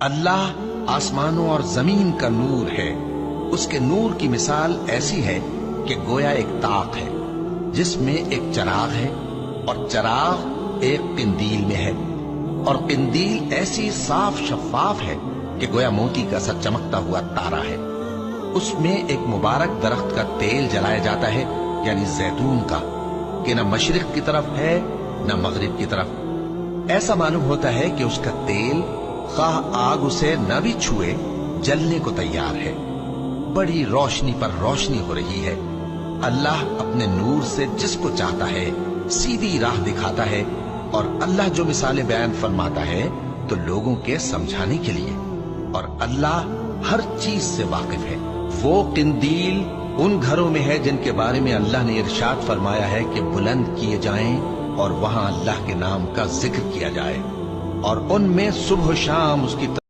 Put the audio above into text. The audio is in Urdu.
اللہ آسمانوں اور زمین کا نور ہے۔ اس کے نور کی مثال ایسی ہے کہ گویا ایک طاق ہے جس میں ایک چراغ ہے، اور چراغ ایک قندیل میں ہے، اور قندیل ایسی صاف شفاف ہے کہ گویا موتی کا سا چمکتا ہوا تارا ہے۔ اس میں ایک مبارک درخت کا تیل جلایا جاتا ہے، یعنی زیتون کا، کہ نہ مشرق کی طرف ہے نہ مغرب کی طرف۔ ایسا معلوم ہوتا ہے کہ اس کا تیل خواہ آگ اسے نہ بھی چھوئے جلنے کو تیار ہے۔ بڑی روشنی پر روشنی ہو رہی ہے۔ اللہ اپنے نور سے جس کو چاہتا ہے سیدھی راہ دکھاتا ہے، اور اللہ جو مثالیں بیان فرماتا ہے تو لوگوں کے سمجھانے کے لیے، اور اللہ ہر چیز سے واقف ہے۔ وہ قندیل ان گھروں میں ہے جن کے بارے میں اللہ نے ارشاد فرمایا ہے کہ بلند کیے جائیں اور وہاں اللہ کے نام کا ذکر کیا جائے، اور ان میں صبح و شام اس کی